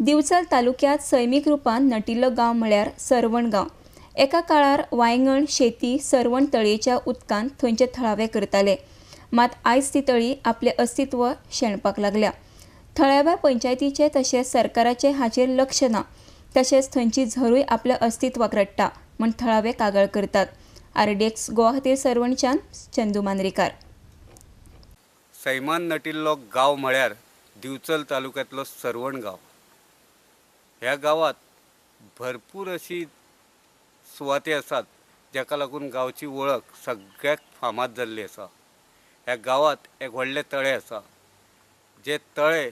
दिवचल तालुक्यात सैमीक रुपान नटिल्लो गांव म्हळ्यार सरवण गांव। एका काळार वांयगण शेती सरवण तळयेच्या उदकान थंयचे थळावे करताले, मात आयज ती तळी आपले अस्तित्व शेणपाक लागल्या। थळाव्या पंचायतीचे तशेंच सरकाराचे हाचेर लक्ष ना, तशेंच थंयची झरूय आपल्या अस्तित्वाक रडटा म्हूण थळावे कागाळ करतात। RDX गोवा खातीर सरवणच्यान चंदू मांद्रेकार। सैमान नटिल्लो गांव म्हळ्यार दिवचल तालुक्यांतलो सरवण गांव। ह्या गांवांत भरपूर अशी सुवाती आसात जाका लागून गांवची वळख सगळ्याक फामाद जाल्ली आसा। ह्या गांवांत एक व्हडलें तळें आसा, जे तळें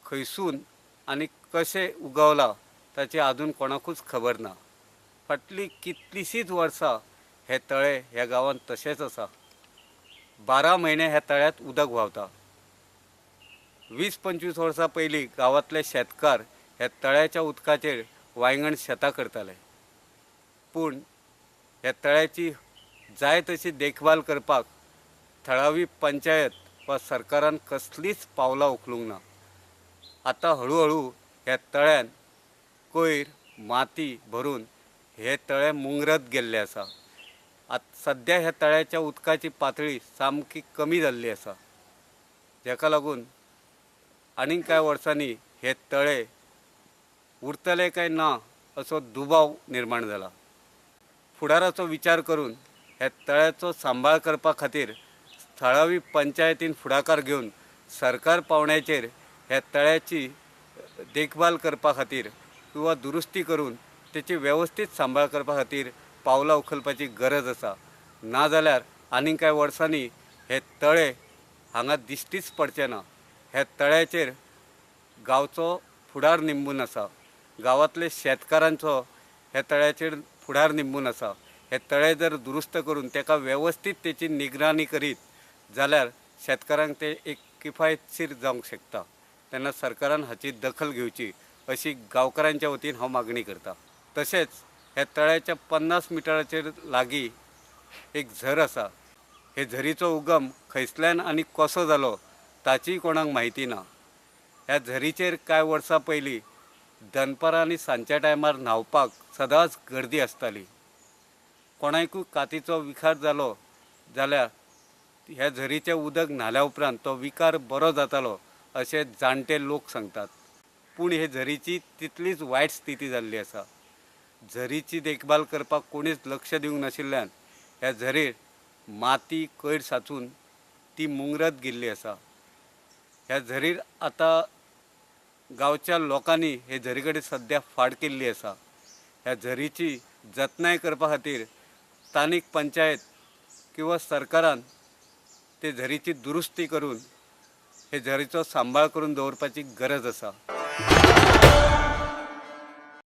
खंयसून आनी कशें उगवलां ताचें आजून कोणाकूच खबर ना। फाटलीं कितलींशींच वर्सां हें तळें ह्या गांवांत तशेंच आसा। 12 म्हयने ह्या तळ्यांत उदक व्हांवता। 20-25 वर्सां पयलीं गांवांतले शेतकार ह्या तळ्याच्या उदकाचेर वांयगण शेतां करताले, पूण ह्या तळ्याची जाय तशी देखभाल करपाक थळावी पंचायत वा सरकारान कसलीच पावलां उखलूंक ना। आतां हळू ह्या तळ्यान कोयर माती भरून हे तळें मुंगरत गेल्लें आसा। सद्या ह्या तळ्याच्या उदकाची पातळी सामकी कमी जाल्ली आसा, जाका लागून आनीक कांय वर्सांनी हे तळें उरतले काय ना असो दुबाव निर्माण जाला। फुडाराचो विचार करून ह्या तळ्याचो सांबाळ करपा खातीर थळावी पंचायतीन फुडाकार घेवन सरकार पावण्याचेर ह्या तळ्याची देखभाल करपा खातीर किंवा दुरुस्ती करून तेची वेवस्थीत सांबाळ करपा खातीर पावलां उखलपाची गरज आसा। नाजाल्यार आनीक कांय वर्सांनी हे तळें हांगा दिश्टीच पडचें ना। ह्या तळ्याचेर गांवचो फुडार निंबून आसा, गांवांतले शेतकारांचो ह्या तळ्याचेर फुडार निंबून आसा। हे तळें जर दुरुस्त करून तेका वेवस्थीत तेची निगराणी करीत जाल्यार शेतकारांक ते एक किफायतशीर जावंक शकता। तेन्ना सरकारान हाची दखल घेवची अशी गांवकारांच्या वतीन हांव मागणी करता। तशेंच ह्या तळ्याच्या 50 मिटराचेर लागीं एक झर आसा। हे झरीचो उगम खंयसल्यान आनी कसो जालो ताचीय कोणाक म्हायती ना। ह्या झरीचेर कांय वर्सां पयलीं दनपारां आनी सांजच्या टायमार न्हावपाक सदांच गर्दी आसताली। कोणाकूय कातीचो विकार जालो जाल्यार ह्या झरीचें उदक न्हाल्या उपरांत तो विकार बरो जातालो अशें जाणटे लोक सांगतात। पूण हे झरीची तितलीच वायट स्थिती जाल्ली आसा। झरीची देखभाल करपाक कोणीच लक्ष दिवंक नाशिल्ल्यान ह्या झरीर माती कोयर साचून ती मुंगरत गेल्ली आसा। ह्या झरीर आतां गांवच्या लोकांनी हे झरी कडेन सद्या फाड केल्ली आसा। ह्या झरीची जतनाय करपा खातीर स्थानीक पंचायत किंवा सरकारान ते झरीची दुरुस्ती करून हे झरीचो सांबाळ करून दवरपाची गरज आसा।